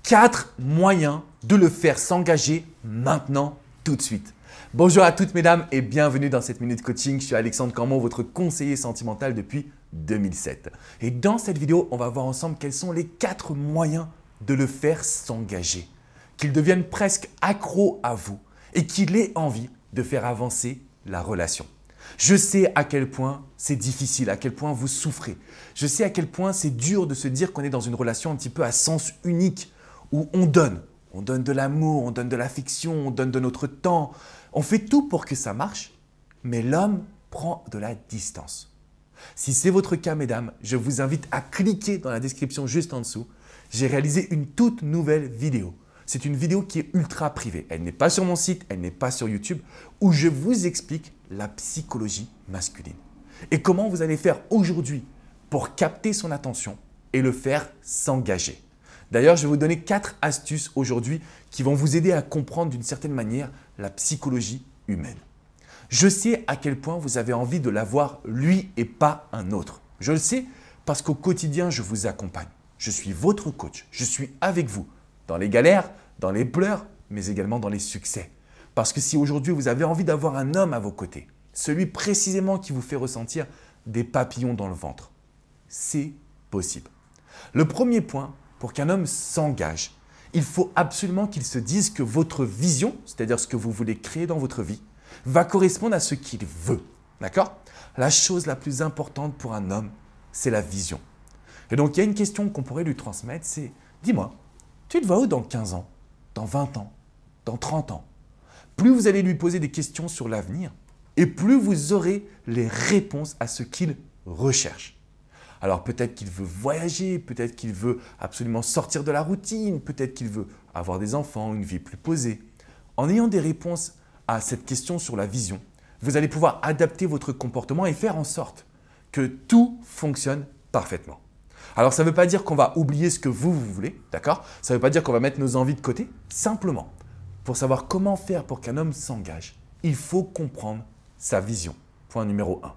4 moyens de le faire s'engager maintenant, tout de suite. Bonjour à toutes mesdames et bienvenue dans cette Minute Coaching. Je suis Alexandre Cormon, votre conseiller sentimental depuis 2007. Et dans cette vidéo, on va voir ensemble quels sont les 4 moyens de le faire s'engager. Qu'il devienne presque accro à vous et qu'il ait envie de faire avancer la relation. Je sais à quel point c'est difficile, à quel point vous souffrez. Je sais à quel point c'est dur de se dire qu'on est dans une relation un petit peu à sens unique où on donne. On donne de l'amour, on donne de l'affection, on donne de notre temps. On fait tout pour que ça marche, mais l'homme prend de la distance. Si c'est votre cas, mesdames, je vous invite à cliquer dans la description juste en dessous. J'ai réalisé une toute nouvelle vidéo. C'est une vidéo qui est ultra privée. Elle n'est pas sur mon site, elle n'est pas sur YouTube, où je vous explique la psychologie masculine. Et comment vous allez faire aujourd'hui pour capter son attention et le faire s'engager. D'ailleurs, je vais vous donner 4 astuces aujourd'hui qui vont vous aider à comprendre d'une certaine manière la psychologie humaine. Je sais à quel point vous avez envie de l'avoir lui et pas un autre. Je le sais parce qu'au quotidien, je vous accompagne. Je suis votre coach. Je suis avec vous dans les galères, dans les pleurs, mais également dans les succès. Parce que si aujourd'hui vous avez envie d'avoir un homme à vos côtés, celui précisément qui vous fait ressentir des papillons dans le ventre, c'est possible. Le premier point, pour qu'un homme s'engage, il faut absolument qu'il se dise que votre vision, c'est-à-dire ce que vous voulez créer dans votre vie, va correspondre à ce qu'il veut. D'accord ? La chose la plus importante pour un homme, c'est la vision. Et donc, il y a une question qu'on pourrait lui transmettre, c'est « Dis-moi, tu te vois où dans 15 ans, dans 20 ans, dans 30 ans ?» Plus vous allez lui poser des questions sur l'avenir, et plus vous aurez les réponses à ce qu'il recherche. Alors peut-être qu'il veut voyager, peut-être qu'il veut absolument sortir de la routine, peut-être qu'il veut avoir des enfants, une vie plus posée. En ayant des réponses à cette question sur la vision, vous allez pouvoir adapter votre comportement et faire en sorte que tout fonctionne parfaitement. Alors ça ne veut pas dire qu'on va oublier ce que vous voulez, d'accord ? Ça ne veut pas dire qu'on va mettre nos envies de côté. Simplement, pour savoir comment faire pour qu'un homme s'engage, il faut comprendre sa vision. Point numéro 1.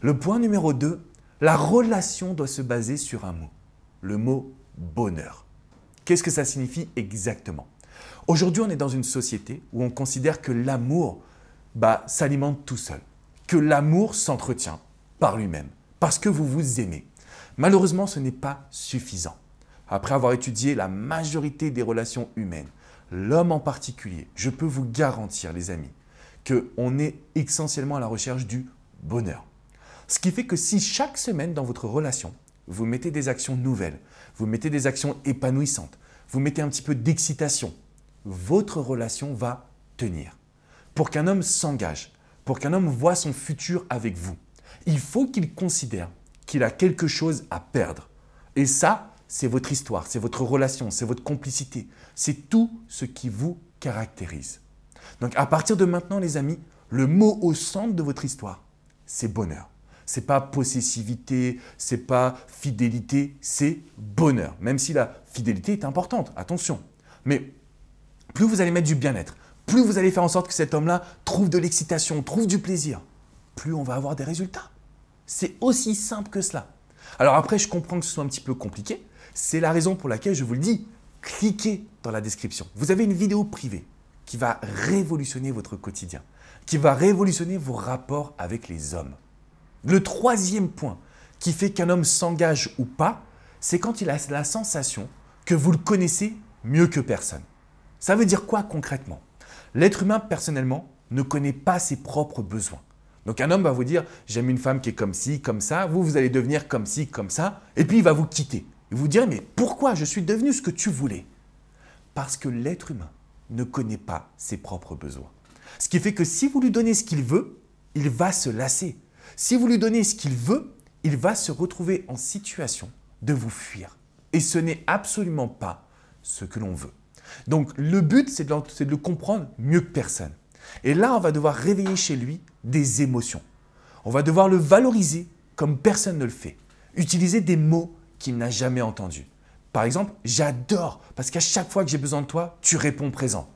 Le point numéro 2, la relation doit se baser sur un mot, le mot bonheur. Qu'est-ce que ça signifie exactement ? Aujourd'hui, on est dans une société où on considère que l'amour s'alimente tout seul, que l'amour s'entretient par lui-même, parce que vous vous aimez. Malheureusement, ce n'est pas suffisant. Après avoir étudié la majorité des relations humaines, l'homme en particulier, je peux vous garantir, les amis, qu'on est essentiellement à la recherche du bonheur. Ce qui fait que si chaque semaine dans votre relation, vous mettez des actions nouvelles, vous mettez des actions épanouissantes, vous mettez un petit peu d'excitation, votre relation va tenir. Pour qu'un homme s'engage, pour qu'un homme voit son futur avec vous, il faut qu'il considère qu'il a quelque chose à perdre. Et ça, c'est votre histoire, c'est votre relation, c'est votre complicité, c'est tout ce qui vous caractérise. Donc à partir de maintenant, les amis, le mot au centre de votre histoire, c'est bonheur. Ce n'est pas possessivité, ce n'est pas fidélité, c'est bonheur. Même si la fidélité est importante, attention. Mais plus vous allez mettre du bien-être, plus vous allez faire en sorte que cet homme-là trouve de l'excitation, trouve du plaisir, plus on va avoir des résultats. C'est aussi simple que cela. Alors après, je comprends que ce soit un petit peu compliqué. C'est la raison pour laquelle je vous le dis, cliquez dans la description. Vous avez une vidéo privée qui va révolutionner votre quotidien, qui va révolutionner vos rapports avec les hommes. Le troisième point qui fait qu'un homme s'engage ou pas, c'est quand il a la sensation que vous le connaissez mieux que personne. Ça veut dire quoi concrètement ? L'être humain, personnellement, ne connaît pas ses propres besoins. Donc un homme va vous dire « j'aime une femme qui est comme ci, comme ça », vous allez devenir comme ci, comme ça, et puis il va vous quitter. Il vous direz « mais pourquoi je suis devenu ce que tu voulais ?» Parce que l'être humain ne connaît pas ses propres besoins. Ce qui fait que si vous lui donnez ce qu'il veut, il va se lasser. Si vous lui donnez ce qu'il veut, il va se retrouver en situation de vous fuir. Et ce n'est absolument pas ce que l'on veut. Donc le but, c'est de le comprendre mieux que personne. Et là, on va devoir réveiller chez lui des émotions. On va devoir le valoriser comme personne ne le fait. Utiliser des mots qu'il n'a jamais entendus. Par exemple, j'adore parce qu'à chaque fois que j'ai besoin de toi, tu réponds présent.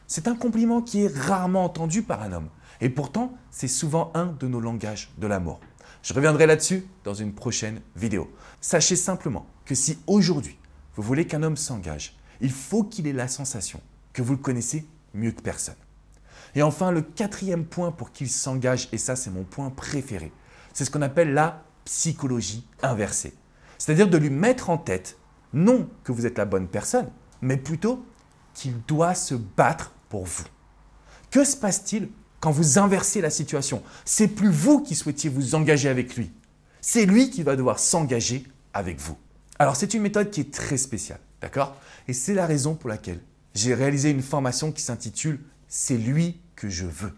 C'est un compliment qui est rarement entendu par un homme. Et pourtant, c'est souvent un de nos langages de l'amour. Je reviendrai là-dessus dans une prochaine vidéo. Sachez simplement que si aujourd'hui, vous voulez qu'un homme s'engage, Il faut qu'il ait la sensation que vous le connaissez mieux que personne. Et enfin, le quatrième point pour qu'il s'engage, et ça c'est mon point préféré, c'est ce qu'on appelle la psychologie inversée. C'est-à-dire de lui mettre en tête, non que vous êtes la bonne personne, mais plutôt qu'il doit se battre pour vous. Que se passe-t-il quand vous inversez la situation? C'est plus vous qui souhaitiez vous engager avec lui. C'est lui qui va devoir s'engager avec vous. Alors c'est une méthode qui est très spéciale, d'accord? Et c'est la raison pour laquelle j'ai réalisé une formation qui s'intitule « C'est lui que je veux ».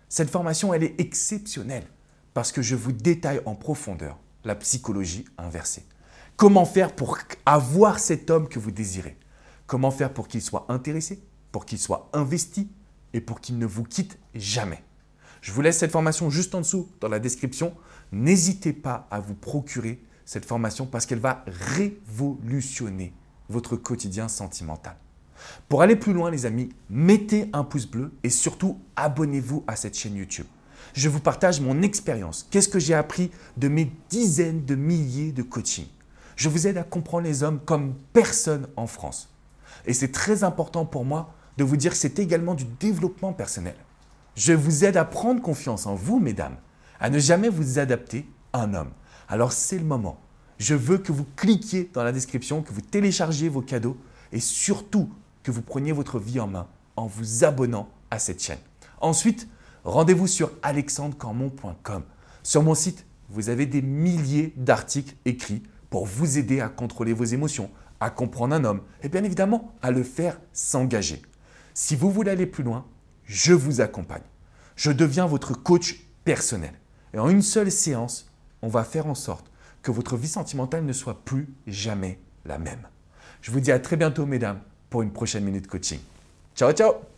Cette formation, elle est exceptionnelle parce que je vous détaille en profondeur la psychologie inversée. Comment faire pour avoir cet homme que vous désirez? Comment faire pour qu'il soit intéressé, pour qu'il soit investi et pour qu'il ne vous quitte jamais? Je vous laisse cette formation juste en dessous dans la description. N'hésitez pas à vous procurer cette formation parce qu'elle va révolutionner votre quotidien sentimental. Pour aller plus loin les amis, mettez un pouce bleu et surtout abonnez-vous à cette chaîne YouTube. Je vous partage mon expérience. Qu'est-ce que j'ai appris de mes dizaines de milliers de coachings? Je vous aide à comprendre les hommes comme personne en France. Et c'est très important pour moi de vous dire que c'est également du développement personnel. Je vous aide à prendre confiance en vous, mesdames, à ne jamais vous adapter à un homme. Alors c'est le moment. Je veux que vous cliquiez dans la description, que vous téléchargiez vos cadeaux et surtout que vous preniez votre vie en main en vous abonnant à cette chaîne. Ensuite, rendez-vous sur alexandrecormon.com. Sur mon site, vous avez des milliers d'articles écrits pour vous aider à contrôler vos émotions, à comprendre un homme et bien évidemment à le faire s'engager. Si vous voulez aller plus loin, je vous accompagne. Je deviens votre coach personnel. Et en une seule séance, on va faire en sorte que votre vie sentimentale ne soit plus jamais la même. Je vous dis à très bientôt, mesdames, pour une prochaine minute coaching. Ciao, ciao!